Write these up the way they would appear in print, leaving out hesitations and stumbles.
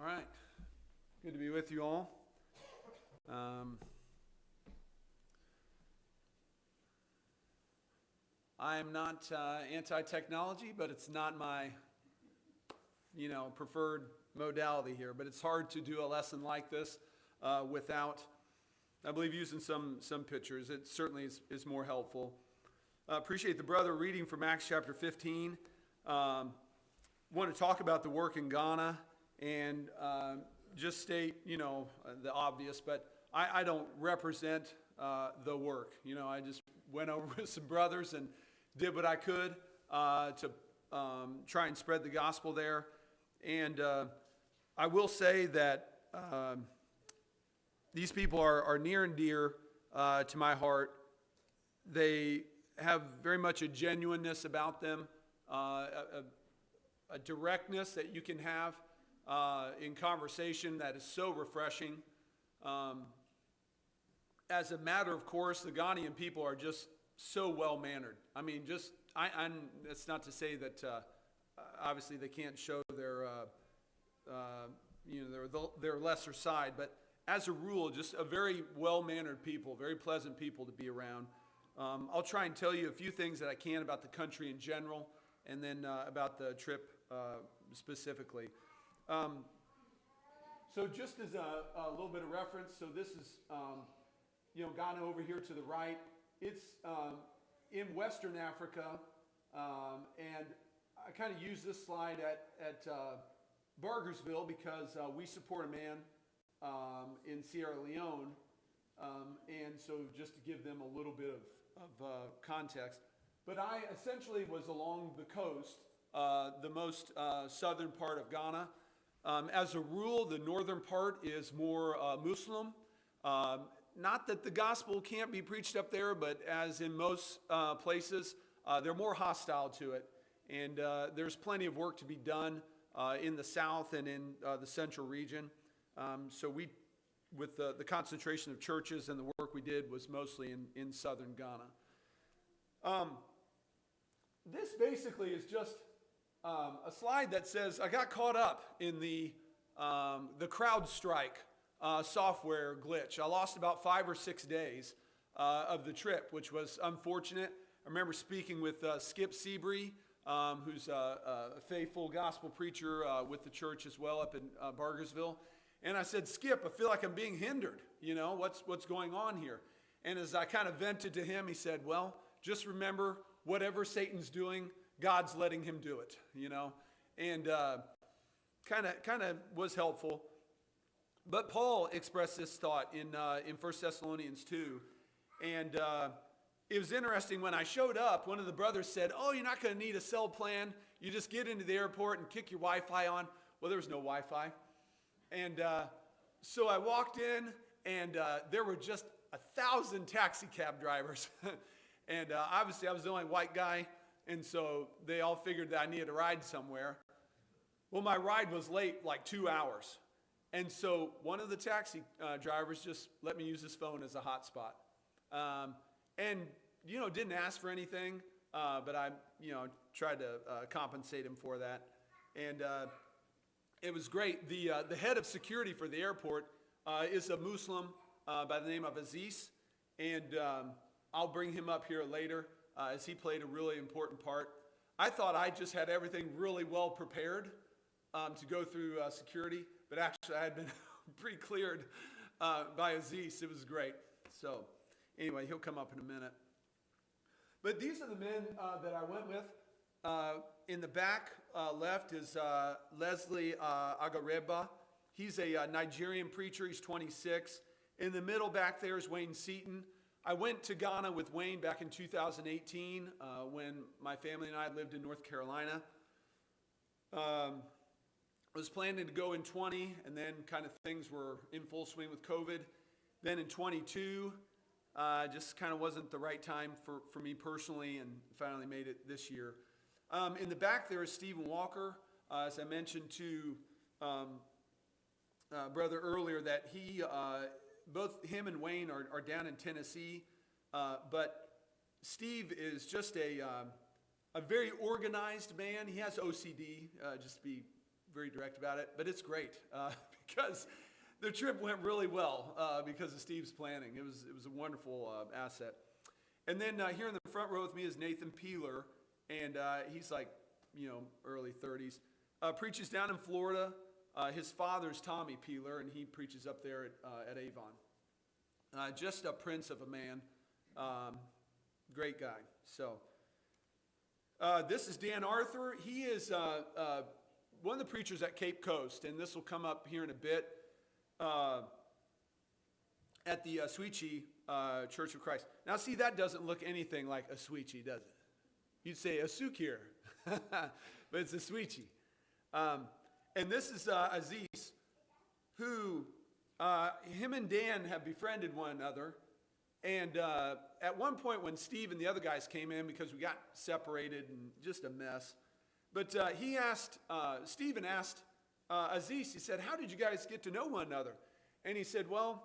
right. Good to be with you all. I am not anti-technology, but it's not my, preferred modality here. But it's hard to do a lesson like this without, I believe, using some pictures. It certainly is more helpful. Appreciate the brother reading from Acts chapter 15. Want to talk about the work in Ghana and just state, the obvious, but I don't represent the work. I just went over with some brothers and did what I could to try and spread the gospel there. And I will say that these people are near and dear to my heart. They have very much a genuineness about them, a directness that you can have in conversation that is so refreshing. As a matter of course, the Ghanaian people are just so well-mannered. I mean, that's not to say that obviously they can't show their lesser side, but as a rule, just a very well-mannered people, very pleasant people to be around. I'll try and tell you a few things that I can about the country in general, and then about the trip specifically. So just as a little bit of reference, so this is Ghana over here to the right. It's in Western Africa, and I kind of use this slide at Bargersville because we support a man in Sierra Leone, and so just to give them a little bit of context. But I essentially was along the coast, the most southern part of Ghana. As a rule, the northern part is more Muslim. Not that the gospel can't be preached up there, but as in most places, they're more hostile to it. And there's plenty of work to be done in the south and in the central region. So we, with the concentration of churches and the work we did, was mostly in southern Ghana. This basically is just a slide that says I got caught up in the CrowdStrike software glitch. I lost about 5 or 6 days of the trip, which was unfortunate. I remember speaking with Skip Seabury, who's a faithful gospel preacher with the church as well up in Bargersville. And I said, Skip, I feel like I'm being hindered. What's going on here? And as I kind of vented to him, he said, well, just remember, whatever Satan's doing, God's letting him do it, and kind of was helpful. But Paul expressed this thought in 1 Thessalonians 2, and it was interesting. When I showed up, one of the brothers said, oh, you're not going to need a cell plan. You just get into the airport and kick your Wi-Fi on. Well, there was no Wi-Fi. And so I walked in, and there were just 1,000 taxi cab drivers. And obviously I was the only white guy, and so they all figured that I needed a ride somewhere. Well, my ride was late like 2 hours. And so one of the taxi drivers just let me use his phone as a hotspot. And, didn't ask for anything, but I, tried to compensate him for that. And it was great. The head of security for the airport is a Muslim by the name of Aziz. And I'll bring him up here later as he played a really important part. I thought I just had everything really well prepared to go through security, but actually I had been pre-cleared by Aziz. It was great. So anyway, he'll come up in a minute. But these are the men that I went with. In the back left is Leslie Agareba. He's a Nigerian preacher. He's 26. In the middle back there is Wayne Seaton. I went to Ghana with Wayne back in 2018 when my family and I lived in North Carolina. I was planning to go in 20, and then kind of things were in full swing with COVID. Then in 22, just kind of wasn't the right time for me personally, and finally made it this year. In the back there is Stephen Walker. As I mentioned to brother earlier, that he... both him and Wayne are down in Tennessee, but Steve is just a very organized man. He has OCD, just to be very direct about it, but it's great because the trip went really well because of Steve's planning. It was a wonderful asset. And then here in the front row with me is Nathan Peeler, and he's like, early 30s. Preaches down in Florida. His father's Tommy Peeler, and he preaches up there at Avon. Just a prince of a man. Great guy. So this is Dan Arthur. He is one of the preachers at Cape Coast, and this will come up here in a bit at the Oswego Church of Christ. Now, see, that doesn't look anything like Oswego, does it? You'd say Asukir, but it's Oswego. And this is Aziz, who him and Dan have befriended one another. And at one point when Steve and the other guys came in, because we got separated and just a mess, but Stephen asked Aziz, he said, how did you guys get to know one another? And he said, well,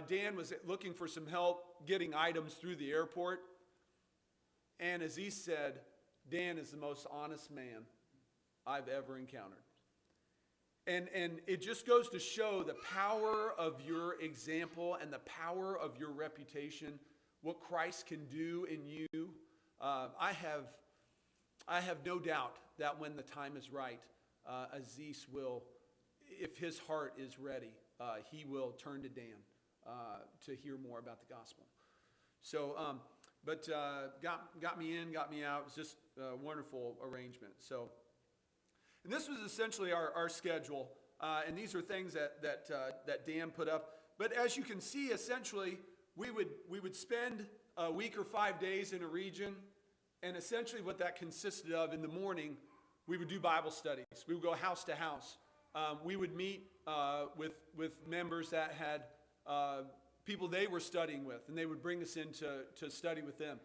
Dan was looking for some help getting items through the airport. And Aziz said, Dan is the most honest man I've ever encountered. And it just goes to show the power of your example and the power of your reputation, what Christ can do in you. I have no doubt that when the time is right, Aziz will, if his heart is ready, he will turn to Dan to hear more about the gospel. So, but got me in, got me out. It was just a wonderful arrangement. So, and this was essentially our schedule, and these are things that Dan put up. But as you can see, essentially, we would spend a week or 5 days in a region, and essentially what that consisted of in the morning, we would do Bible studies. We would go house to house. We would meet with members that had people they were studying with, and they would bring us in to study with them.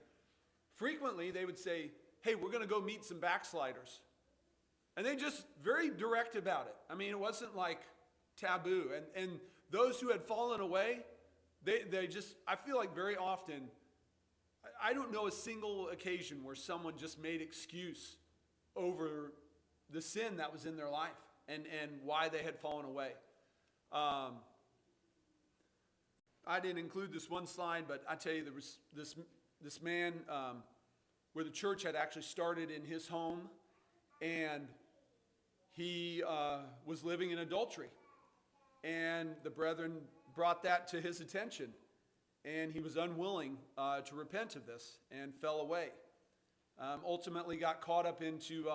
Frequently, they would say, hey, we're going to go meet some backsliders. And they just very direct about it. I mean, it wasn't like taboo. And those who had fallen away, they just, I feel like very often, I don't know a single occasion where someone just made excuse over the sin that was in their life and why they had fallen away. I didn't include this one slide, but I tell you, there was this man where the church had actually started in his home, and he was living in adultery. And the brethren brought that to his attention, and he was unwilling to repent of this and fell away. Ultimately got caught up into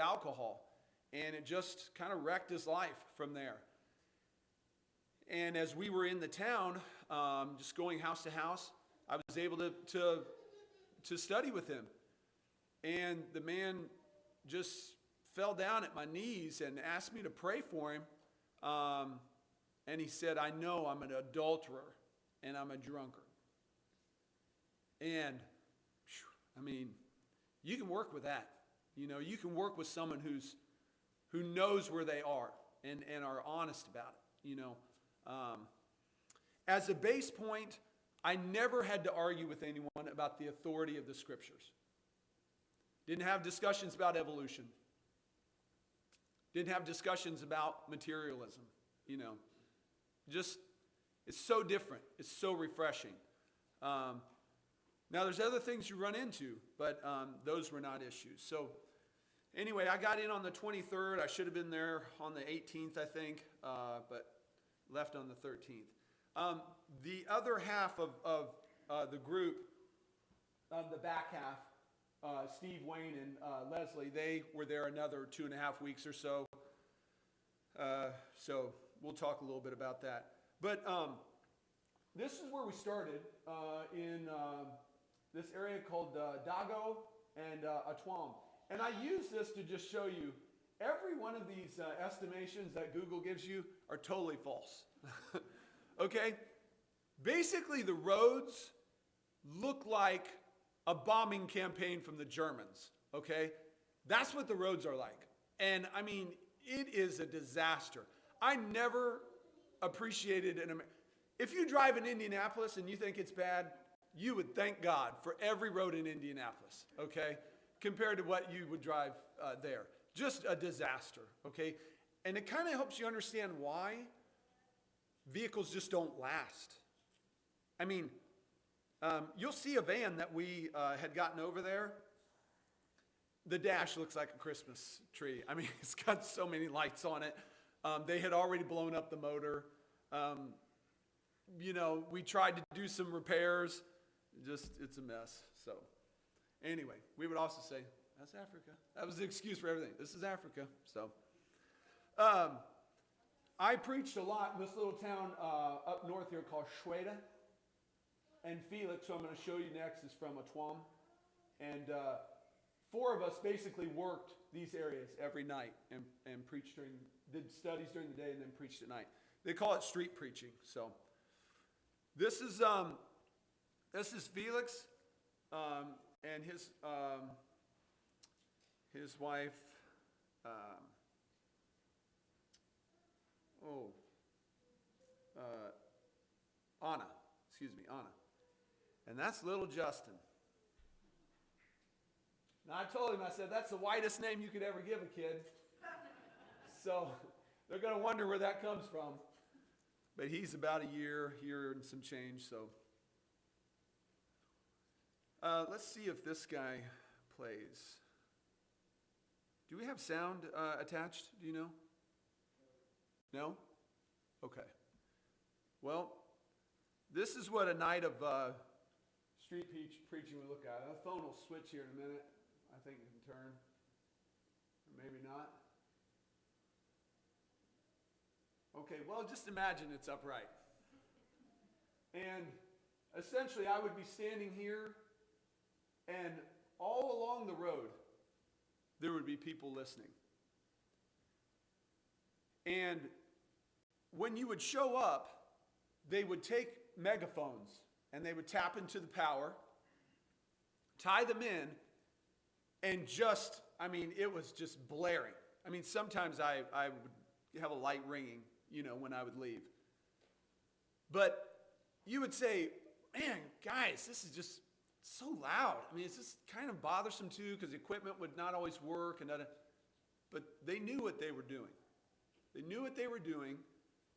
alcohol, and it just kind of wrecked his life from there. And as we were in the town, just going house to house, I was able to study with him. And the man just fell down at my knees and asked me to pray for him. And he said, I know I'm an adulterer and I'm a drunkard. And, I mean, you can work with that. You can work with someone who knows where they are and are honest about it, As a base point, I never had to argue with anyone about the authority of the scriptures. Didn't have discussions about evolution. Didn't have discussions about materialism, Just, it's so different. It's so refreshing. Now, there's other things you run into, but those were not issues. So, anyway, I got in on the 23rd. I should have been there on the 18th, I think, but left on the 13th. The other half of the group, the back half, Steve, Wayne, and Leslie, they were there another 2.5 weeks or so. So we'll talk a little bit about that. But this is where we started in this area called Dago and Atwam. And I use this to just show you every one of these estimations that Google gives you are totally false. Okay? Basically, the roads look like a bombing campaign from the Germans, okay? That's what the roads are like. And, I mean, it is a disaster. I never appreciated if you drive in Indianapolis and you think it's bad, you would thank God for every road in Indianapolis, okay, compared to what you would drive there. just a disaster, okay? And it kind of helps you understand why vehicles just don't last. I mean, you'll see a van that we had gotten over there. The dash looks like a Christmas tree. I mean, it's got so many lights on it. They had already blown up the motor. We tried to do some repairs. It's a mess. So anyway, we would also say, that's Africa. That was the excuse for everything. This is Africa. So I preached a lot in this little town up north here called Schweda. And Felix, who I'm going to show you next, is from Atwam. And 4 of us basically worked these areas every night and preached did studies during the day and then preached at night. They call it street preaching. So this is Felix and his wife. Anna. And that's little Justin. Now I told him, I said, that's the whitest name you could ever give a kid. So they're going to wonder where that comes from. But he's about a year and some change. So let's see if this guy plays. Do we have sound attached? Do you know? No? Okay. Well, this is what a night of street preaching would look at. The phone will switch here in a minute. I think it can turn. Or maybe not. Okay, well, just imagine it's upright. And essentially, I would be standing here, and all along the road, there would be people listening. And when you would show up, they would take megaphones, and they would tap into the power, tie them in, and it was just blaring. I mean, sometimes I would have a light ringing, when I would leave. But you would say, man, guys, this is just so loud. I mean, it's just kind of bothersome too, because the equipment would not always work. But they knew what they were doing. They knew what they were doing,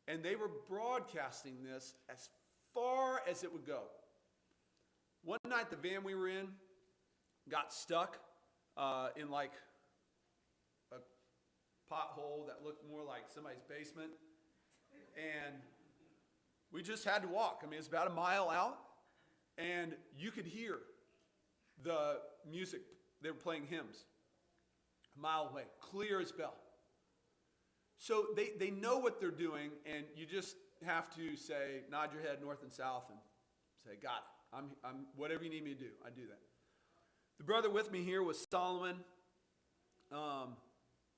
and they were broadcasting this as far as it would go. One night, the van we were in got stuck in like a pothole that looked more like somebody's basement. And we just had to walk. I mean, it's about a mile out, and you could hear the music. They were playing hymns a mile away, clear as bell. So they know what they're doing, and you just have to say, nod your head north and south and say, got it. I'm whatever you need me to do, I do that. The brother with me here was Solomon.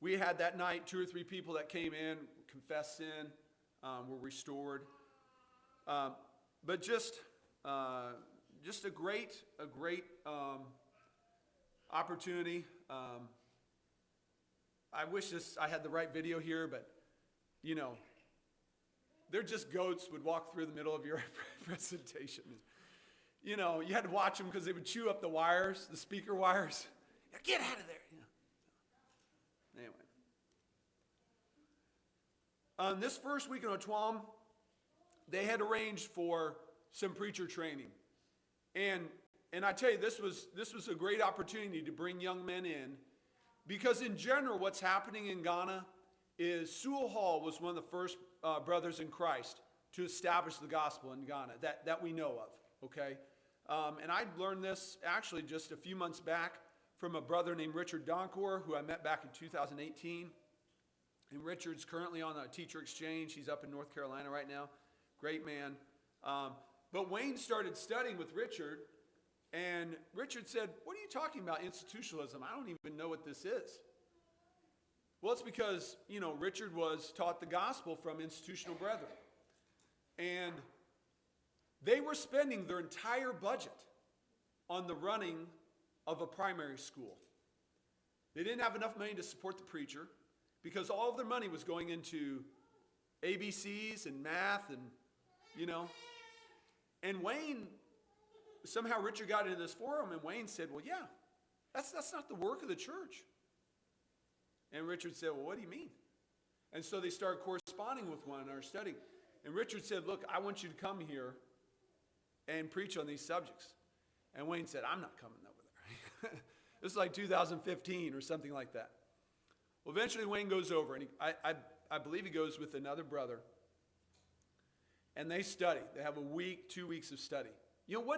We had that night 2 or 3 people that came in, confessed sin, were restored. But just a great opportunity. I wish I had the right video here, but they're just goats would walk through the middle of your presentation. You had to watch them because they would chew up the wires, the speaker wires. Get out of there. Anyway. This first week in Otwam, they had arranged for some preacher training. And I tell you, this was a great opportunity to bring young men in, because in general, what's happening in Ghana is Sewell Hall was one of the first brothers in Christ to establish the gospel in Ghana that we know of, okay? And I learned this actually just a few months back from a brother named Richard Donkor, who I met back in 2018. And Richard's currently on a teacher exchange. He's up in North Carolina right now. Great man. But Wayne started studying with Richard, and Richard said, what are you talking about, institutionalism? I don't even know what this is. Well, it's because, Richard was taught the gospel from institutional brethren. And they were spending their entire budget on the running of a primary school. They didn't have enough money to support the preacher because all of their money was going into ABCs and math and, And Wayne, somehow Richard got into this forum, and Wayne said, well, yeah, that's not the work of the church. And Richard said, well, what do you mean? And so they started corresponding with one another, studying. And Richard said, look, I want you to come here and preach on these subjects. And Wayne said, I'm not coming over there. This is like 2015 or something like that. Well, eventually Wayne goes over, and I believe he goes with another brother. And they study. They have a week, 2 weeks of study. You know,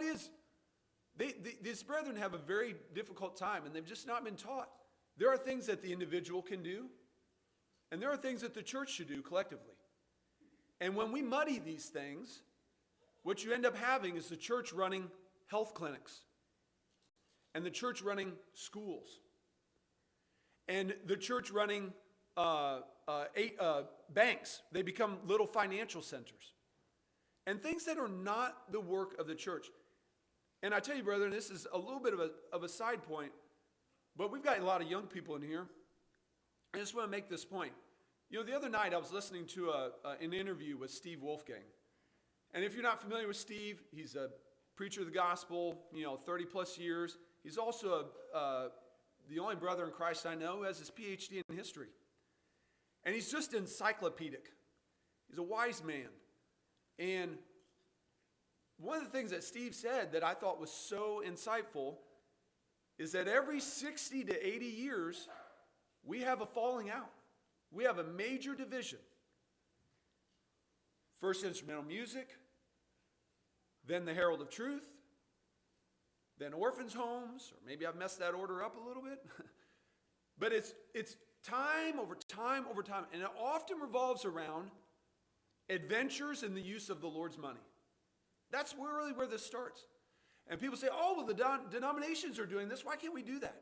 these brethren have a very difficult time, and they've just not been taught. There are things that the individual can do, and there are things that the church should do collectively. And when we muddy these things, what you end up having is the church running health clinics, and the church running schools, and the church running banks. They become little financial centers, and things that are not the work of the church. And I tell you, brethren, this is a little bit of a side point, but we've got a lot of young people in here. I just want to make this point. You know, the other night I was listening to an interview with Steve Wolfgang. And if you're not familiar with Steve, he's a preacher of the gospel, 30 plus years. He's also the only brother in Christ I know who has his PhD in history. And he's just encyclopedic. He's a wise man. And one of the things that Steve said that I thought was so insightful is that every 60 to 80 years, we have a falling out. We have a major division. First instrumental music, then the Herald of Truth, then orphans' homes, or maybe I've messed that order up a little bit. But it's time over time over time, and it often revolves around adventures in the use of the Lord's money. That's really where this starts. And people say, oh, well, the denominations are doing this. Why can't we do that?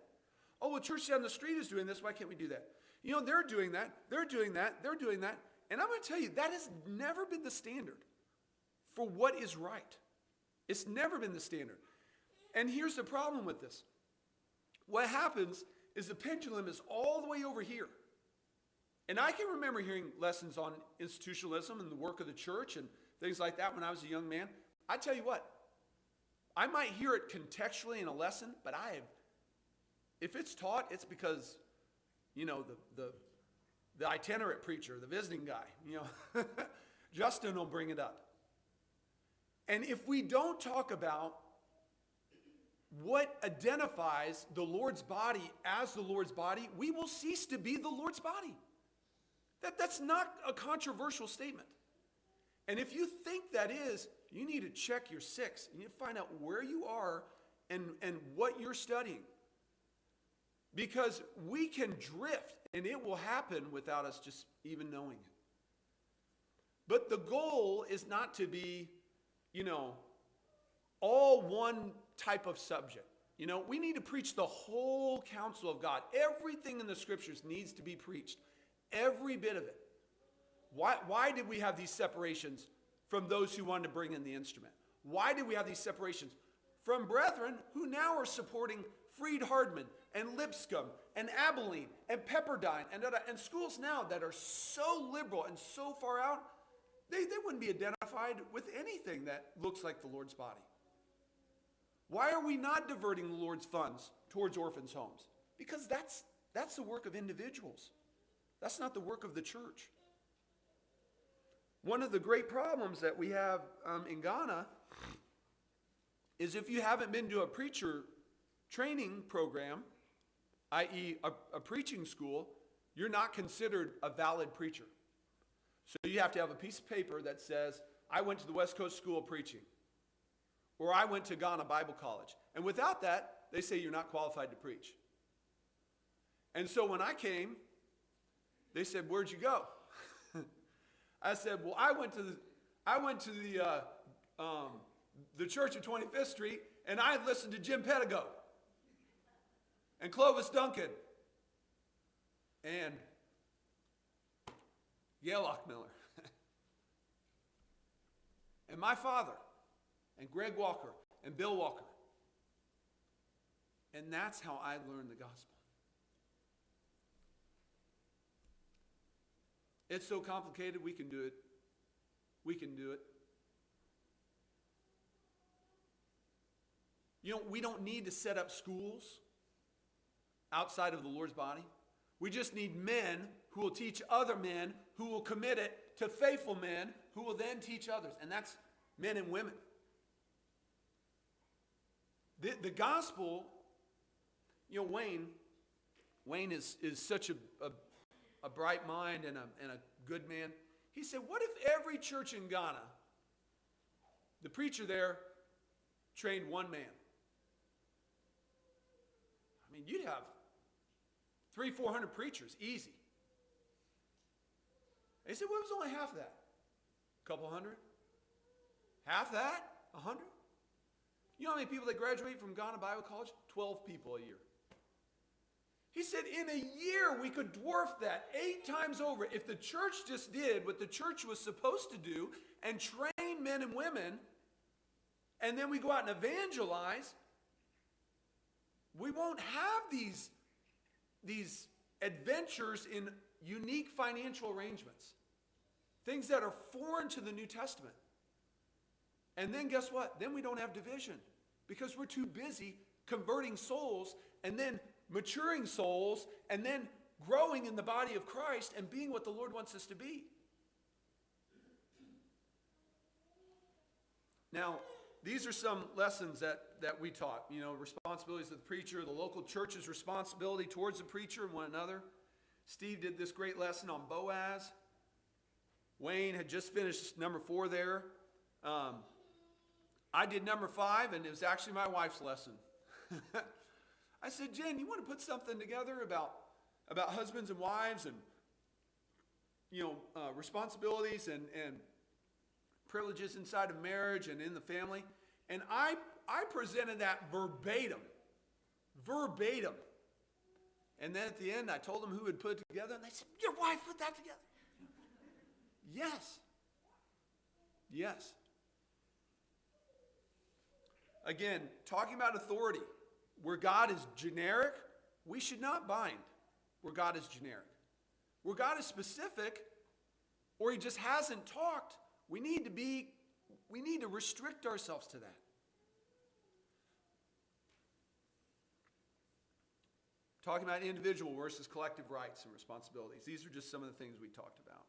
Oh, well, church down the street is doing this. Why can't we do that? You know, they're doing that. They're doing that. They're doing that. And I'm going to tell you, that has never been the standard for what is right. It's never been the standard. And here's the problem with this. What happens is the pendulum is all the way over here. And I can remember hearing lessons on institutionalism and the work of the church and things like that when I was a young man. I tell you what, I might hear it contextually in a lesson, but if it's taught, it's because, the itinerant preacher, the visiting guy, Justin will bring it up. And if we don't talk about what identifies the Lord's body as the Lord's body, we will cease to be the Lord's body. That's not a controversial statement. And if you think that is, you need to check your six. You need to find out where you are and what you're studying. Because we can drift, and it will happen without us just even knowing it. But the goal is not to be, all one type of subject. We need to preach the whole counsel of God. Everything in the scriptures needs to be preached. Every bit of it. Why did we have these separations from those who wanted to bring in the instrument? Why did we have these separations from brethren who now are supporting Freed Hardman and Lipscomb and Abilene and Pepperdine and schools now that are so liberal and so far out, they wouldn't be identified with anything that looks like the Lord's body. Why are we not diverting the Lord's funds towards orphans' homes? Because that's the work of individuals. That's not the work of the church. One of the great problems that we have in Ghana is if you haven't been to a preacher training program, i.e. a preaching school, you're not considered a valid preacher. So you have to have a piece of paper that says, I went to the West Coast School of Preaching, or I went to Ghana Bible College. And without that, they say you're not qualified to preach. And so when I came, they said, where'd you go? I said, well, I went to the church at 25th Street, and I listened to Jim Pettigo and Clovis Duncan and Gail Lockmiller and my father and Greg Walker and Bill Walker. And that's how I learned the gospel. It's so complicated, we can do it. We can do it. We don't need to set up schools outside of the Lord's body. We just need men who will teach other men, who will commit it to faithful men, who will then teach others. And that's men and women. The gospel, Wayne is such a bright mind and a good man. He said, what if every church in Ghana, the preacher there trained one man? I mean, you'd have 300-400 preachers, easy. He said, well, it was only half that. A couple hundred? Half that? 100? You know how many people that graduate from Ghana Bible College? 12 people a year. He said, in a year, we could dwarf that 8 times over. If the church just did what the church was supposed to do and train men and women, and then we go out and evangelize, we won't have these adventures in unique financial arrangements. Things that are foreign to the New Testament. And then guess what? Then we don't have division because we're too busy converting souls and then maturing souls and then growing in the body of Christ and being what the Lord wants us to be. Now, these are some lessons that we taught. Responsibilities of the preacher, the local church's responsibility towards the preacher and one another. Steve did this great lesson on Boaz. Wayne had just finished number 4 there. I did number 5, and it was actually my wife's lesson. I said, Jen, you want to put something together about husbands and wives and responsibilities and privileges inside of marriage and in the family? And I presented that verbatim. And then at the end, I told them who had put it together, and they said, your wife put that together? Yes. Again, talking about authority. Where God is generic, we should not bind where God is generic. Where God is specific, or he just hasn't talked, we need to restrict ourselves to that. Talking about individual versus collective rights and responsibilities. These are just some of the things we talked about.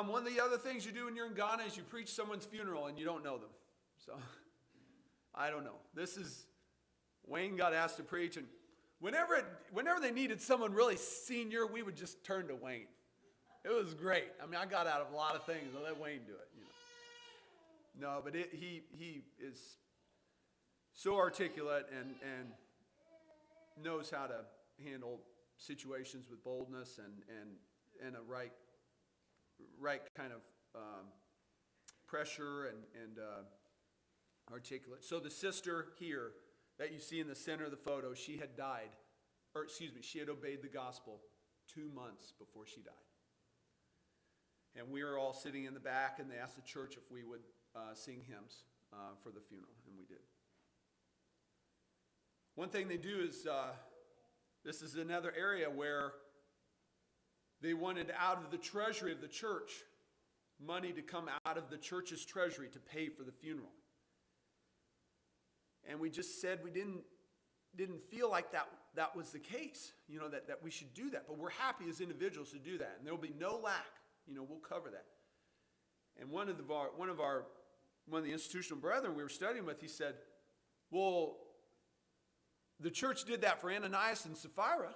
One of the other things you do when you're in Ghana is you preach someone's funeral and you don't know them. So, I don't know. Wayne got asked to preach, and whenever they needed someone really senior, we would just turn to Wayne. It was great. I mean, I got out of a lot of things. I let Wayne do it. No, but he is so articulate and knows how to handle situations with boldness and a right kind of pressure and articulate. So the sister here that you see in the center of the photo, she had obeyed the gospel 2 months before she died. And we were all sitting in the back, and they asked the church if we would sing hymns for the funeral, and we did. One thing they do is, this is another area where they wanted out of the treasury of the church money to come out of the church's treasury to pay for the funeral. And we just said we didn't feel like that was the case, that we should do that. But we're happy as individuals to do that, and there will be no lack. We'll cover that. And one of the institutional brethren we were studying with, he said, well, the church did that for Ananias and Sapphira.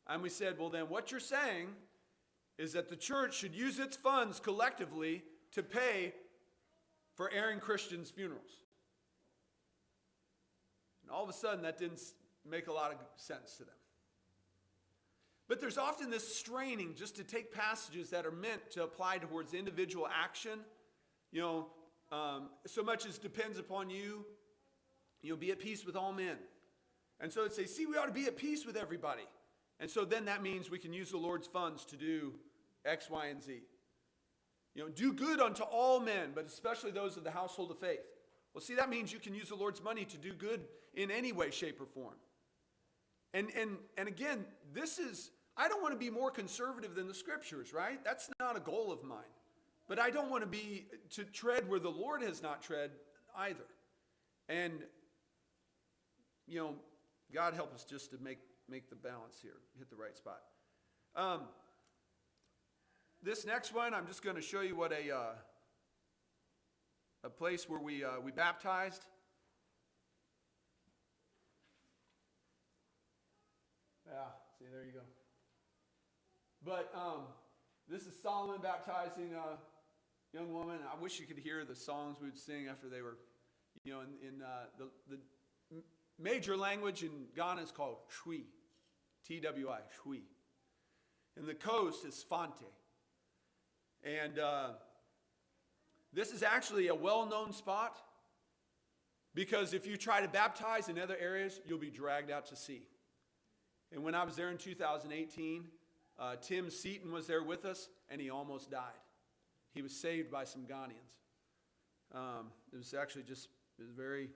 And we said, well, then what you're saying is that the church should use its funds collectively to pay for erring Christians' funerals. And all of a sudden, that didn't make a lot of sense to them. But there's often this straining just to take passages that are meant to apply towards individual action. So much as depends upon you, be at peace with all men. And so it'd say, see, we ought to be at peace with everybody. And so then that means we can use the Lord's funds to do X, Y, and Z. Do good unto all men, but especially those of the household of faith. Well, see, that means you can use the Lord's money to do good in any way, shape, or form. And again, I don't want to be more conservative than the Scriptures, right? That's not a goal of mine. But I don't want to tread where the Lord has not tread either. And, God help us just to make the balance here, hit the right spot. This next one, I'm just going to show you what a place where we baptized. Yeah, see, there you go. But this is Solomon baptizing a young woman. I wish you could hear the songs we would sing after they were, in the major language in Ghana is called Twi, T-W-I, Twi. And the coast is Fante. And this is actually a well-known spot because if you try to baptize in other areas, you'll be dragged out to sea. And when I was there in 2018, Tim Seaton was there with us, and he almost died. He was saved by some Ghanaians. It was actually it was very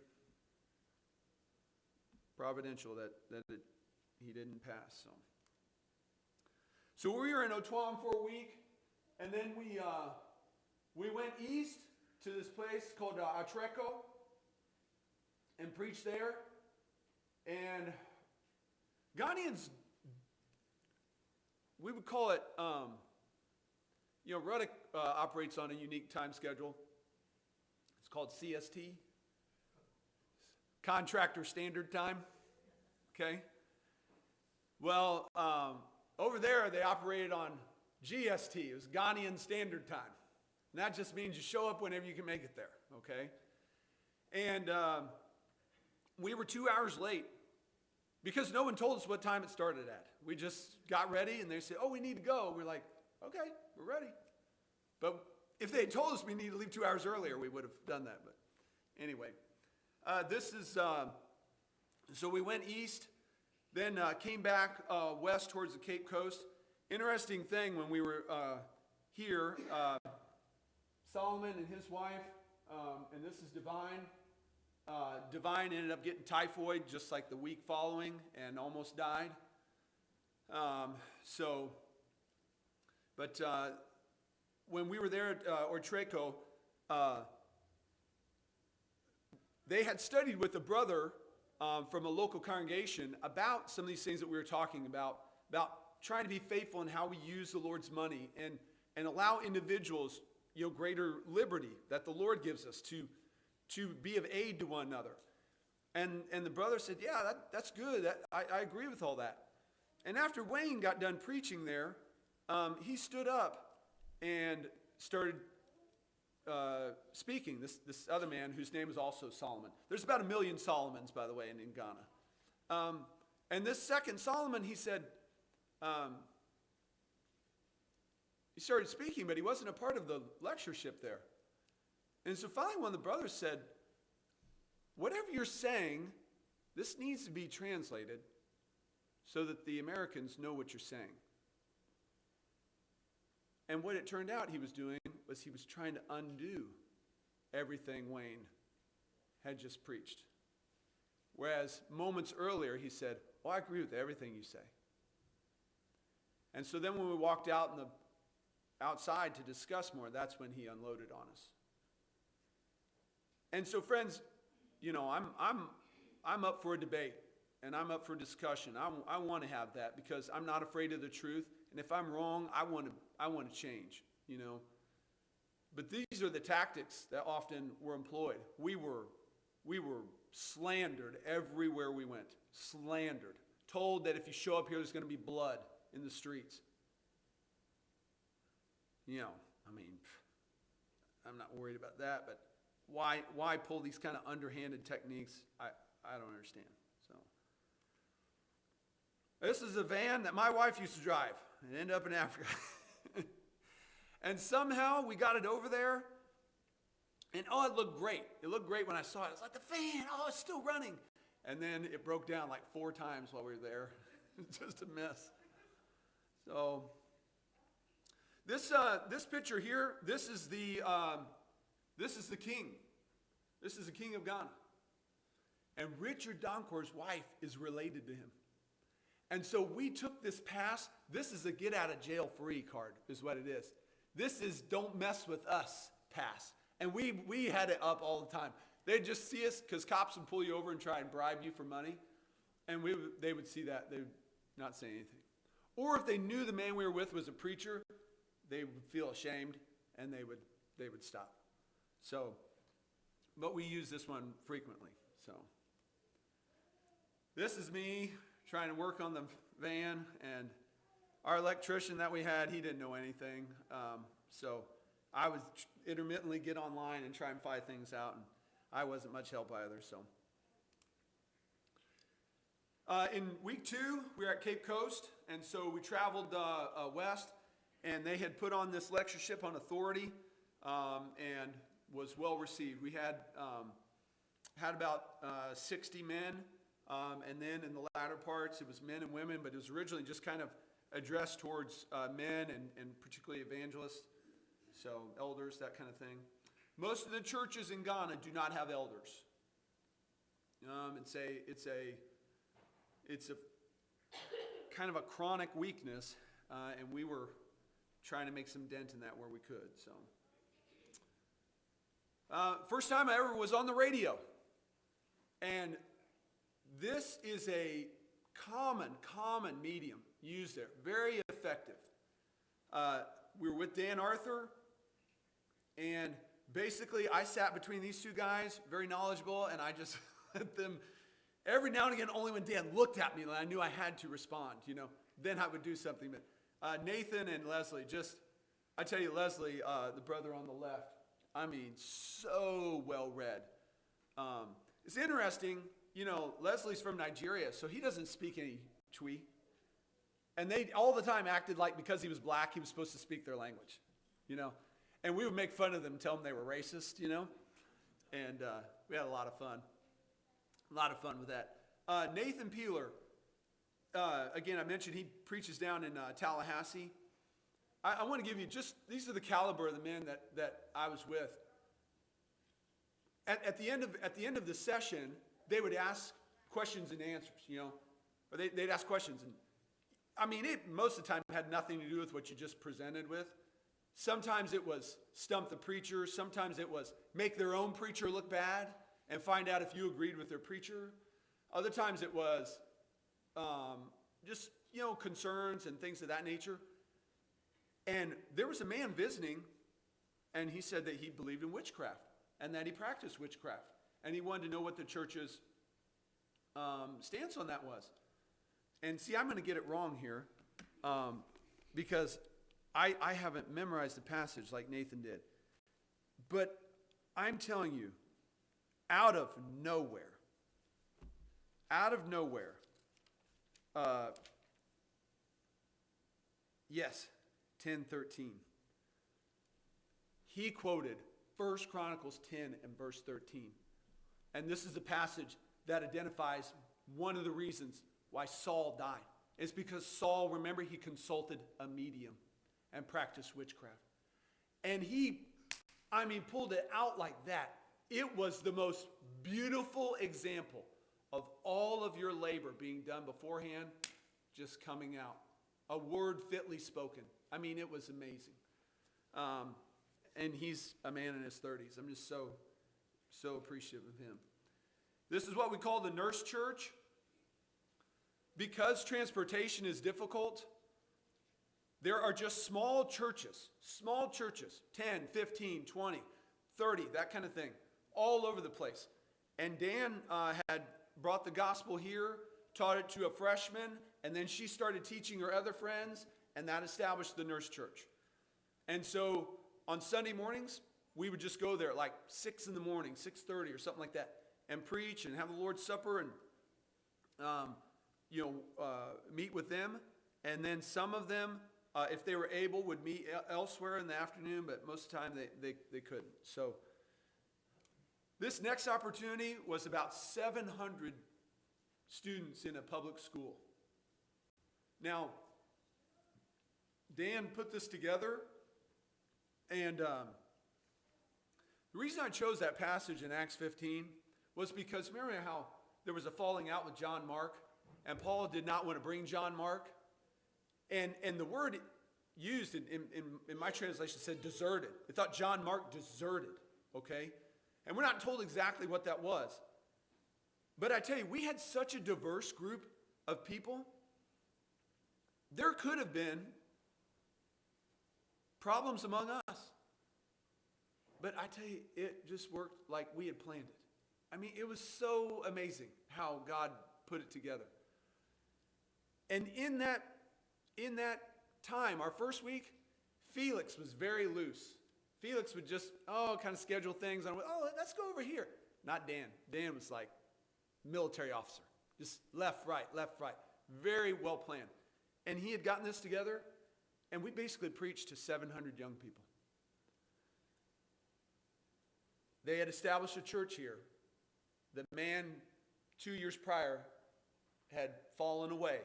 providential that he didn't pass. So we were in Otwam for a week, and then we went east to this place called Atreco and preached there. And Ghanaians, we would call it, Ruddock operates on a unique time schedule. It's called CST, Contractor Standard Time, okay? Well, over there they operated on GST, it was Ghanaian Standard Time. And that just means you show up whenever you can make it there, okay? And we were 2 hours late because no one told us what time it started at. We just got ready and they said, oh, we need to go. We're like, okay, we're ready. But if they had told us we needed to leave 2 hours earlier, we would have done that. But anyway, this is, so we went east, then came back west towards the Cape Coast. Interesting thing when we were here, Solomon and his wife, and this is Divine. Divine ended up getting typhoid just like the week following and almost died. When we were there at Ortreco, they had studied with a brother from a local congregation about some of these things that we were talking about trying to be faithful in how we use the Lord's money and allow individuals, greater liberty that the Lord gives us to be of aid to one another. And the brother said, yeah, that's good. I agree with all that. And after Wayne got done preaching there, he stood up and started speaking, this other man whose name is also Solomon. There's about 1 million Solomons, by the way, in Ghana. And this second Solomon, he said, he started speaking, but he wasn't a part of the lectureship there. And so finally one of the brothers said, whatever you're saying, this needs to be translated so that the Americans know what you're saying. And what it turned out he was doing was he was trying to undo everything Wayne had just preached. Whereas moments earlier he said, oh, I agree with everything you say. And so then when we walked out outside to discuss more, that's when he unloaded on us. And so friends, I'm up for a debate and I'm up for discussion. I want to have that because I'm not afraid of the truth. And if I'm wrong, I want to change, But these are the tactics that often were employed. We were slandered everywhere we went. Slandered. Told that if you show up here, there's going to be blood in the streets. I'm not worried about that, but why pull these kind of underhanded techniques? I don't understand. So this is a van that my wife used to drive and end up in Africa. And somehow we got it over there, and it looked great. It looked great when I saw it. It's like the fan, it's still running. And then it broke down like 4 times while we were there. Just a mess. So this picture here, this is the king. This is the king of Ghana. And Richard Doncour's wife is related to him. And so we took this pass. This is a get out of jail free card is what it is. This is don't mess with us pass. And we had it up all the time. They'd just see us because cops would pull you over and try and bribe you for money. And they would see that. They would not say anything. Or if they knew the man we were with was a preacher, they would feel ashamed and they would stop. So, but we use this one frequently. So, this is me trying to work on the van, and our electrician that we had, he didn't know anything. So I would intermittently get online and try and find things out, and I wasn't much help either. So in week 2, we were at Cape Coast, and so we traveled west, and they had put on this lectureship on authority, and was well received. We had about 60 men, and then in the latter parts it was men and women, but it was originally just kind of addressed towards men and particularly evangelists, so elders, that kind of thing. Most of the churches in Ghana do not have elders. It's a kind of a chronic weakness, and we were trying to make some dent in that where we could. So, first time I ever was on the radio, and this is a common medium used there, very effective. We were with Dan Arthur, and basically I sat between these two guys, very knowledgeable, and I just let them, every now and again, only when Dan looked at me, and I knew I had to respond, then I would do something. But Nathan and Leslie, I tell you, Leslie, the brother on the left, I mean, so well read. It's interesting, Leslie's from Nigeria, so he doesn't speak any Twi. And they all the time acted like because he was black, he was supposed to speak their language, And we would make fun of them, tell them they were racist, And we had a lot of fun. A lot of fun with that. Nathan Peeler, again, I mentioned he preaches down in Tallahassee. I want to give you these are the caliber of the men that I was with. At the end of the session, they would ask questions and answers, or they'd ask questions. And I mean, it most of the time had nothing to do with what you just presented with. Sometimes it was stump the preacher. Sometimes it was make their own preacher look bad and find out if you agreed with their preacher. Other times it was just, concerns and things of that nature. And there was a man visiting, and he said that he believed in witchcraft and that he practiced witchcraft. And he wanted to know what the church's stance on that was. And see, I'm going to get it wrong here because I haven't memorized the passage like Nathan did. But I'm telling you, out of nowhere, yes, 10:13. He quoted 1 Chronicles 10 and verse 13. And this is the passage that identifies one of the reasons why Saul died. It's because Saul, remember, he consulted a medium and practiced witchcraft. And he, pulled it out like that. It was the most beautiful example of all of your labor being done beforehand, just coming out. A word fitly spoken. It was amazing. And he's a man in his 30s. I'm just so appreciative of him. This is what we call the nurse church. Because transportation is difficult, there are just small churches, 10, 15, 20, 30, that kind of thing, all over the place. And Dan had brought the gospel here, taught it to a freshman, and then she started teaching her other friends, and that established the nurse church. And so on Sunday mornings, we would just go there at like 6 in the morning, 6:30 or something like that, and preach and have the Lord's Supper and meet with them. And then some of them, if they were able, would meet elsewhere in the afternoon, but most of the time they couldn't. So this next opportunity was about 700 students in a public school. Now, Dan put this together, and the reason I chose that passage in Acts 15 was because remember how there was a falling out with John Mark, and Paul did not want to bring John Mark? And the word used in my translation said deserted. They thought John Mark deserted, okay? And we're not told exactly what that was. But I tell you, we had such a diverse group of people. There could have been problems among us. But I tell you, it just worked like we had planned it. I mean, it was so amazing how God put it together. And in that time, our first week, Felix was very loose. Felix would just, kind of schedule things. Let's go over here. Not Dan. Dan was like military officer. Just left, right. Very well planned. And he had gotten this together, and we basically preached to 700 young people. They had established a church here. The man 2 years prior had fallen away.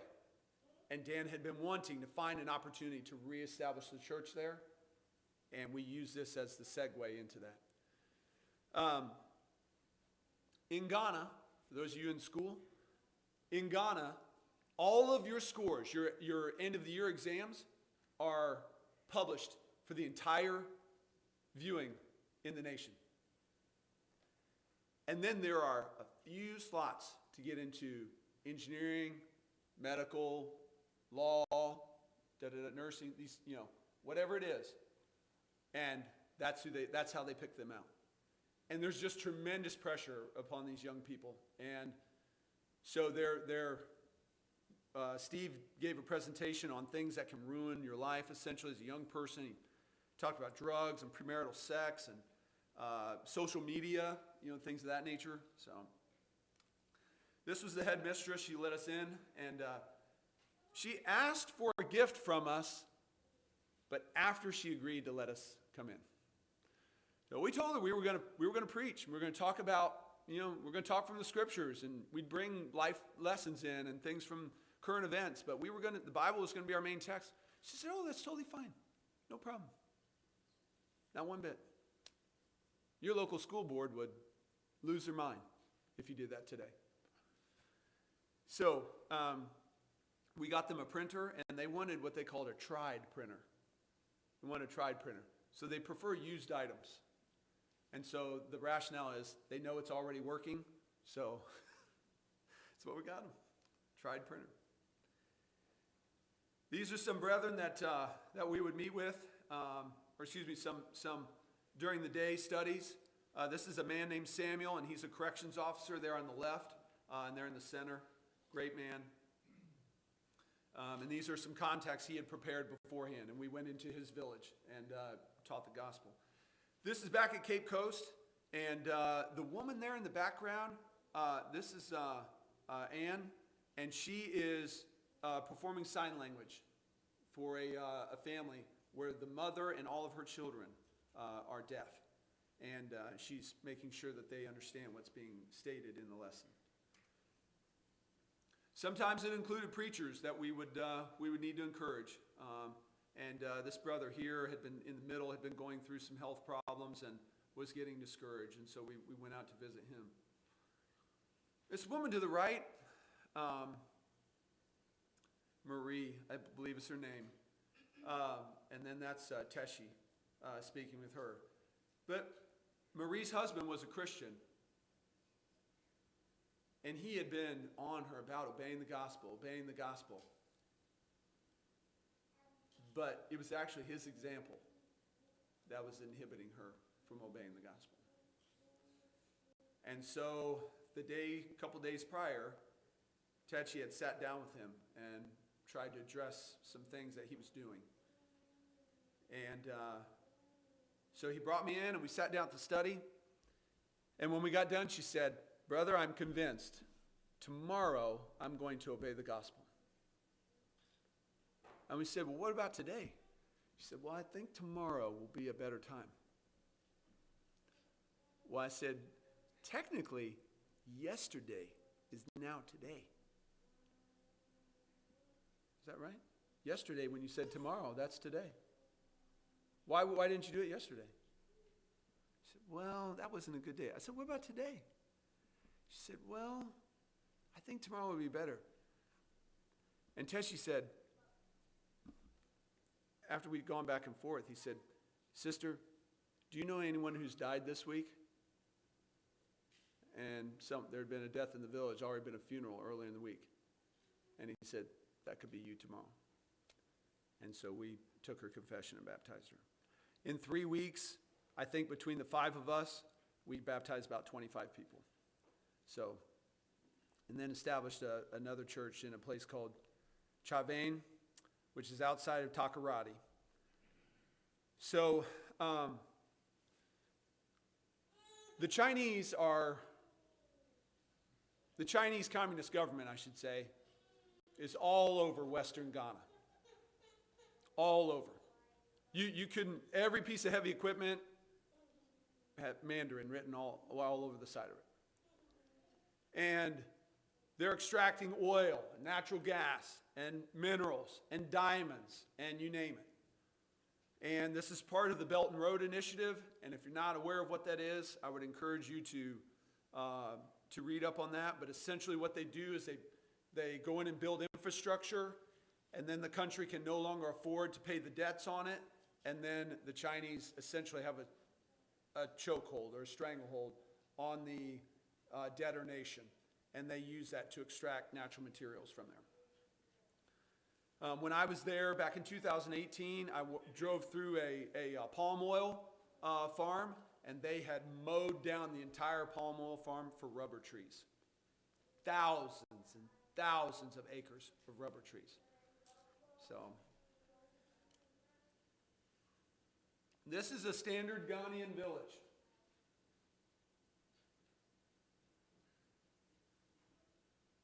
And Dan had been wanting to find an opportunity to reestablish the church there. And we use this as the segue into that. In Ghana, for those of you in school, in Ghana, all of your scores, your end of the year exams, are published for the entire viewing in the nation. And then there are a few slots to get into engineering, medical, law, nursing, these, whatever it is. And that's how they pick them out. And there's just tremendous pressure upon these young people. And so Steve gave a presentation on things that can ruin your life, essentially, as a young person. He talked about drugs and premarital sex and social media, things of that nature. So this was the head mistress. She let us in, and she asked for a gift from us, but after she agreed to let us come in. So we told her we were going to preach. We were going to talk about, we're going to talk from the scriptures, and we'd bring life lessons in and things from current events, but the Bible was going to be our main text. She said, that's totally fine. No problem. Not one bit. Your local school board would lose their mind if you did that today. So we got them a printer, and they wanted what they called a tried printer. They wanted a tried printer. So they prefer used items. And so the rationale is they know it's already working, so that's what we got them. Tried printer. These are some brethren that we would meet with, some during the day studies. This is a man named Samuel, and he's a corrections officer there on the left, and there in the center. Great man. And these are some contacts he had prepared beforehand, and we went into his village and taught the gospel. This is back at Cape Coast, and the woman there in the background, this is Anne, and she is performing sign language for a family where the mother and all of her children are deaf. And she's making sure that they understand what's being stated in the lesson. Sometimes it included preachers that we would need to encourage. And this brother here had been in the middle, had been going through some health problems and was getting discouraged. And so we went out to visit him. This woman to the right, Marie, I believe is her name. And then that's Teshi speaking with her. But Marie's husband was a Christian. And he had been on her about obeying the gospel. But it was actually his example that was inhibiting her from obeying the gospel. And so a couple days prior, Techi had sat down with him and tried to address some things that he was doing. And so he brought me in, and we sat down to study. And when we got done, she said, "Brother, I'm convinced. Tomorrow, I'm going to obey the gospel." And we said, "Well, what about today?" She said, "Well, I think tomorrow will be a better time." Well, I said, "Technically, yesterday is now today." Is that right? Yesterday, when you said tomorrow, that's today. Why didn't you do it yesterday? She said, "Well, that wasn't a good day." I said, "What about today?" She said, "Well, I think tomorrow would be better." And Teshi said, after we'd gone back and forth, he said, "Sister, do you know anyone who's died this week?" and there had been a death in the village, already been a funeral earlier in the week. And he said, that could be you tomorrow. And so we took her confession and baptized her. In 3 weeks, I think between the 5 of us, we baptized about 25 people. So, and then established another church in a place called Chavain, which is outside of Takoradi. So, the Chinese Communist government, I should say, is all over Western Ghana. All over. You couldn't, every piece of heavy equipment had Mandarin written all over the side of it. And they're extracting oil, and natural gas, and minerals, and diamonds, and you name it. And this is part of the Belt and Road Initiative, and if you're not aware of what that is, I would encourage you to read up on that. But essentially what they do is they go in and build infrastructure, and then the country can no longer afford to pay the debts on it, and then the Chinese essentially have a chokehold or a stranglehold on the debtor nation, and they use that to extract natural materials from there. When I was there back in 2018, I drove through a palm oil farm, and they had mowed down the entire palm oil farm for rubber trees. Thousands and thousands of acres of rubber trees. So, this is a standard Ghanaian village.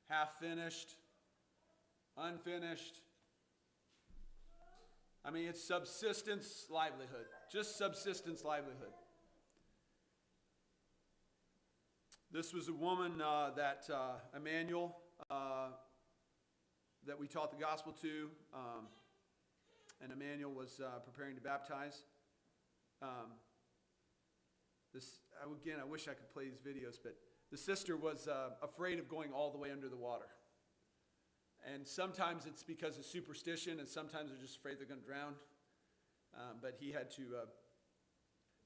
Half finished, unfinished. I mean, it's subsistence livelihood, just subsistence livelihood. This was a woman Emmanuel, that we taught the gospel to, and Emmanuel was preparing to baptize. Again, I wish I could play these videos, but the sister was afraid of going all the way under the water. And sometimes it's because of superstition, and sometimes they're just afraid they're going to drown. But he had to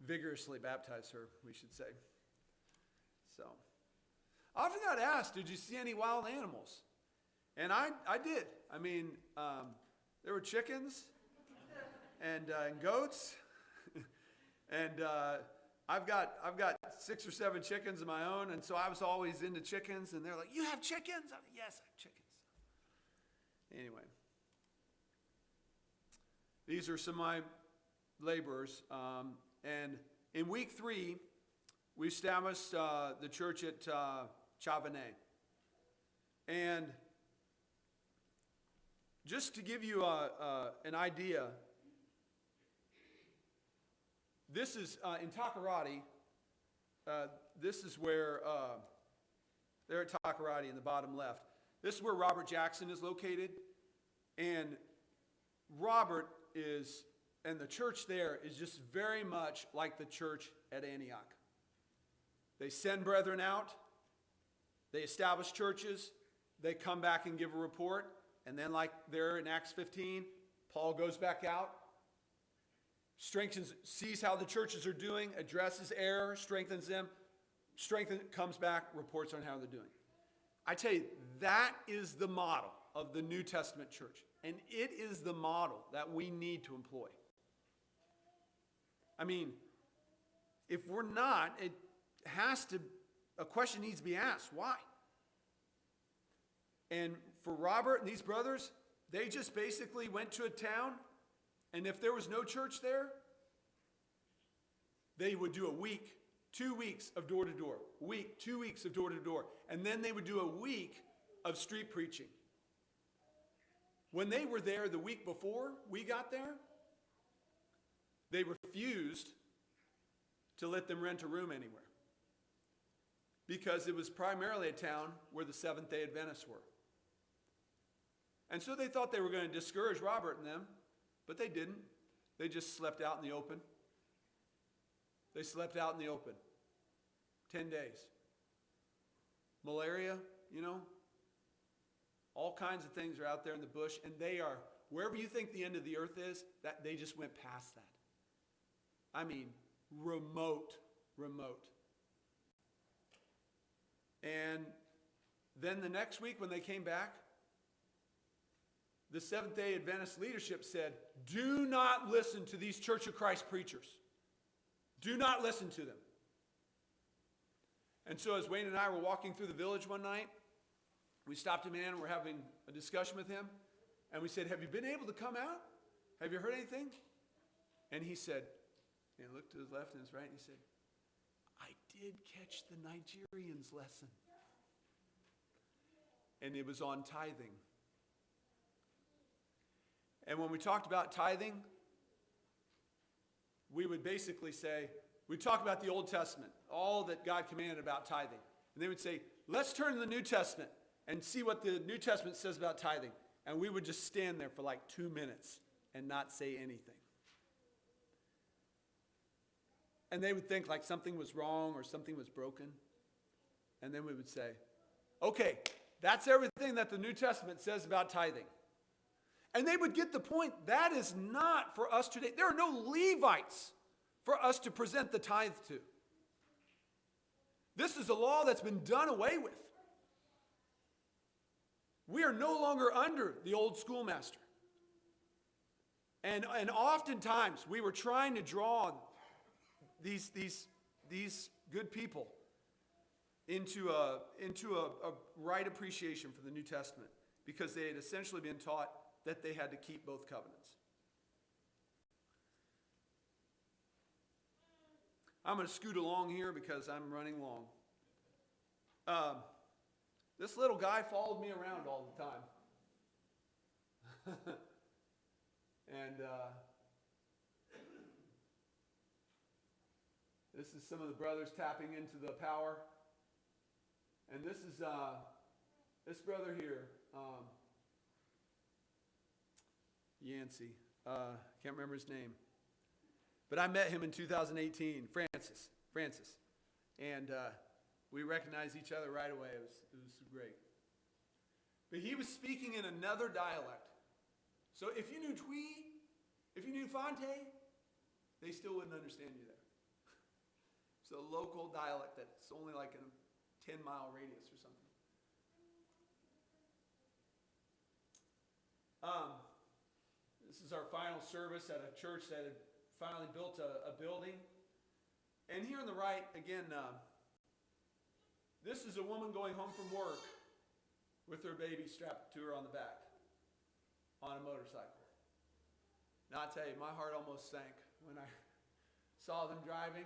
vigorously baptize her, we should say. So, I often got asked, did you see any wild animals? And I did. I mean, there were chickens and goats, and I've got 6 or 7 chickens of my own, and so I was always into chickens. And they're like, "You have chickens?" I'm like, "Yes, I have chickens." Anyway, these are some of my laborers, and in week 3, we established the church at Chavanay, and just to give you an idea, this is in Takoradi. This is where, they're at Takoradi in the bottom left. This is where Robert Jackson is located. And Robert and the church there is just very much like the church at Antioch. They send brethren out. They establish churches. They come back and give a report. And then, like there in Acts 15, Paul goes back out, sees how the churches are doing, addresses error, strengthens them, comes back, reports on how they're doing. I tell you, that is the model of the New Testament church. And it is the model that we need to employ. I mean, if we're not, a question needs to be asked. Why? And for Robert and these brothers, they just basically went to a town, and if there was no church there, they would do a week, 2 weeks of door to door, 2 weeks of door to door, and then they would do a week of street preaching. When they were there the week before we got there, they refused to let them rent a room anywhere, because it was primarily a town where the Seventh-day Adventists were. And so they thought they were going to discourage Robert and them, but they didn't. They just slept out in the open. They slept out in the open. 10 days. Malaria, all kinds of things are out there in the bush, and they are, wherever you think the end of the earth is, that they just went past that. I mean, remote. And then the next week when they came back, the Seventh-day Adventist leadership said, do not listen to these Church of Christ preachers. Do not listen to them. And so as Wayne and I were walking through the village one night, we stopped a man and we're having a discussion with him. And we said, have you been able to come out? Have you heard anything? And he said, and he looked to his left and his right, and he said, I did catch the Nigerians lesson. And it was on tithing. And when we talked about tithing, we would basically say, we'd talk about the Old Testament, all that God commanded about tithing. And they would say, let's turn to the New Testament and see what the New Testament says about tithing. And we would just stand there for like 2 minutes and not say anything. And they would think like something was wrong or something was broken. And then we would say, okay, that's everything that the New Testament says about tithing. And they would get the point. That is not for us today. There are no Levites for us to present the tithe to. This is a law that's been done away with. We are no longer under the old schoolmaster. And oftentimes we were trying to draw these good people into a right appreciation for the New Testament because they had essentially been taught that they had to keep both covenants. I'm going to scoot along here because I'm running long. This little guy followed me around all the time. And this is some of the brothers tapping into the power. And this is this brother here, Yancey. Can't remember his name. But I met him in 2018, Francis. And we recognized each other right away. It was great. But he was speaking in another dialect. So if you knew Twi, if you knew Fonte, they still wouldn't understand you there. It's a local dialect that's only like in a 10-mile radius or something. This is our final service at a church that had finally built a building. And here on the right, again, this is a woman going home from work with her baby strapped to her on the back on a motorcycle. Now, I tell you, my heart almost sank when I saw them driving.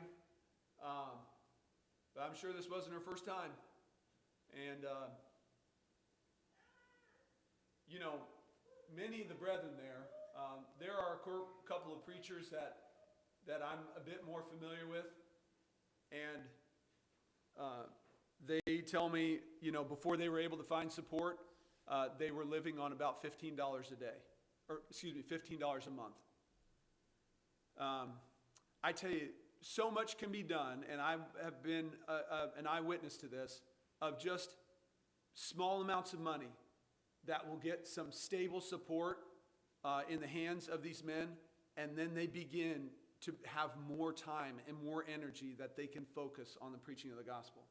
But I'm sure this wasn't her first time. And, you know, many of the brethren there, there are a couple of preachers that I'm a bit more familiar with. And they tell me, you know, before they were able to find support, they were living on about $15 a day. Or, excuse me, $15 a month. I tell you, so much can be done, and I have been an eyewitness to this, of just small amounts of money that will get some stable support in the hands of these men, and then they begin to have more time and more energy that they can focus on the preaching of the gospel.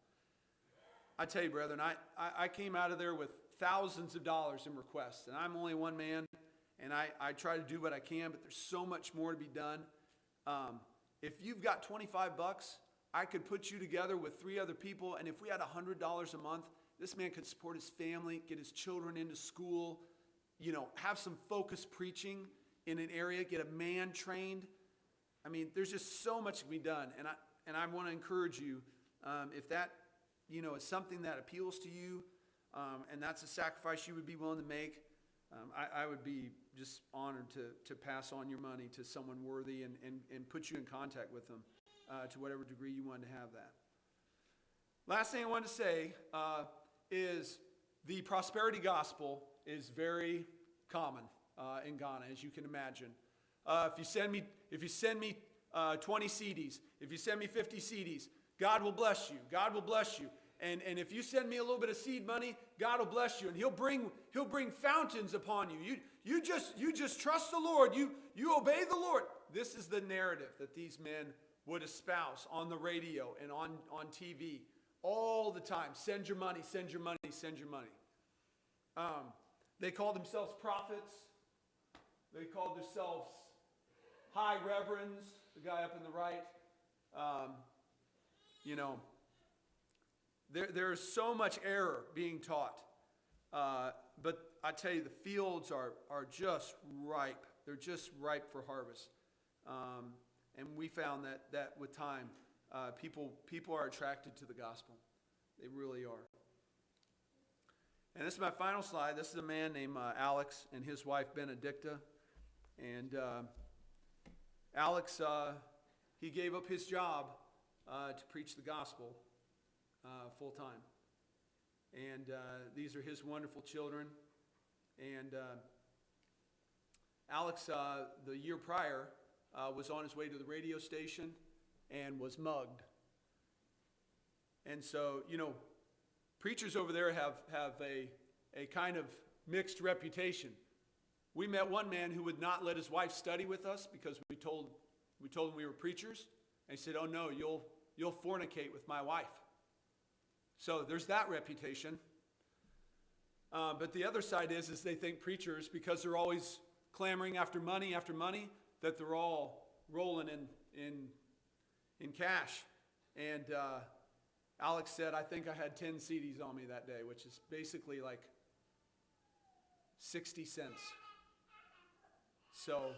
I tell you, brethren, I came out of there with thousands of dollars in requests, and I'm only one man, and I try to do what I can, but there's so much more to be done. If you've got $25, I could put you together with 3 other people, and if we had $100 a month, this man could support his family, get his children into school, you know, have some focused preaching in an area, get a man trained. I mean, there's just so much to be done, and I want to encourage you, if that, you know, is something that appeals to you, and that's a sacrifice you would be willing to make, I would be just honored to pass on your money to someone worthy and put you in contact with them to whatever degree you want to have that. Last thing I want to say is the prosperity gospel is very common in Ghana, as you can imagine. If you send me 20 CDs, if you send me 50 CDs, God will bless you. God will bless you. And if you send me a little bit of seed money, God will bless you, and He'll bring fountains upon you. You just trust the Lord. You obey the Lord. This is the narrative that these men would espouse on the radio and on TV all the time. Send your money, send your money, send your money. They called themselves prophets. They called themselves high reverends, the guy up in the right. There's so much error being taught. But I tell you, the fields are just ripe. They're just ripe for harvest. And we found that with time, people are attracted to the gospel. They really are. And this is my final slide. This is a man named Alex and his wife Benedicta. And Alex, he gave up his job to preach the gospel full time. And these are his wonderful children. And Alex, the year prior, was on his way to the radio station and was mugged. And so, preachers over there have a kind of mixed reputation. We met one man who would not let his wife study with us because we told him we were preachers. And he said, "Oh no, you'll fornicate with my wife." So there's that reputation. But the other side is they think preachers, because they're always clamoring after money, that they're all rolling in cash. And Alex said, "I think I had 10 CDs on me that day," which is basically like 60 cents. So,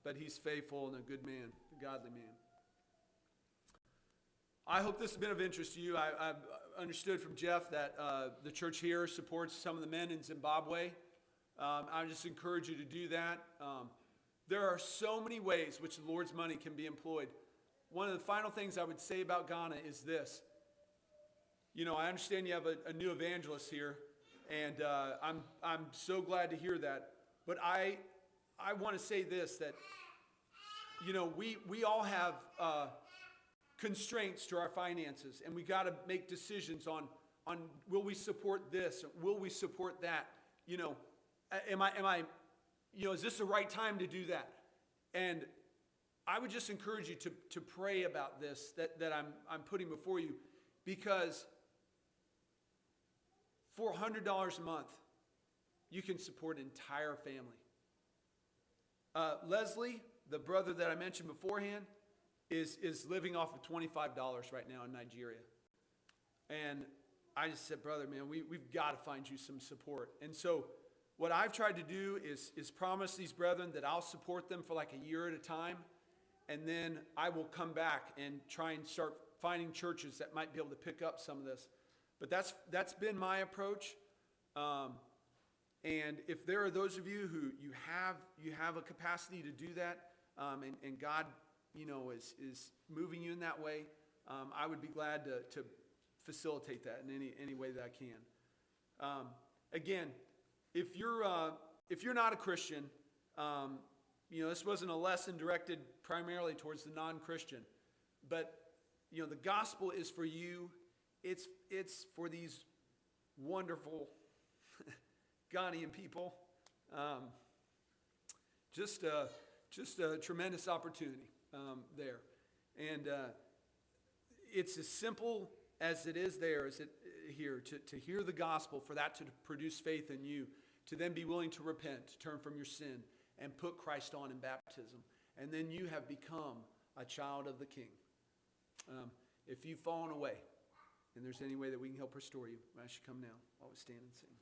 but he's faithful and a good man, a godly man. I hope this has been of interest to you. I've understood from Jeff that the church here supports some of the men in Zimbabwe. I just encourage you to do that. There are so many ways which the Lord's money can be employed. One of the final things I would say about Ghana is this. I understand you have a new evangelist here, and I'm so glad to hear that. But I want to say this, that we all have constraints to our finances, and we got to make decisions on will we support this, will we support that? Is this the right time to do that? And I would just encourage you to pray about this that I'm putting before you, because for $100 a month, you can support an entire family. Leslie, the brother that I mentioned beforehand, is living off of $25 right now in Nigeria. And I just said, "Brother, man, we've got to find you some support." And so what I've tried to do is promise these brethren that I'll support them for like a year at a time. And then I will come back and try and start finding churches that might be able to pick up some of this. But that's been my approach. And if there are those of you who you have a capacity to do that, and God, is moving you in that way, I would be glad to facilitate that in any way that I can. Again, if you're not a Christian, this wasn't a lesson directed primarily towards the non-Christian, but the gospel is for you. It's for these wonderful Ghanaian people. Just a tremendous opportunity there, and it's as simple as it is there, as it here to hear the gospel, for that to produce faith in you, to then be willing to repent, to turn from your sin, and put Christ on in baptism, and then you have become a child of the King. If you've fallen away, and there's any way that we can help restore you, I should come now while we stand and sing.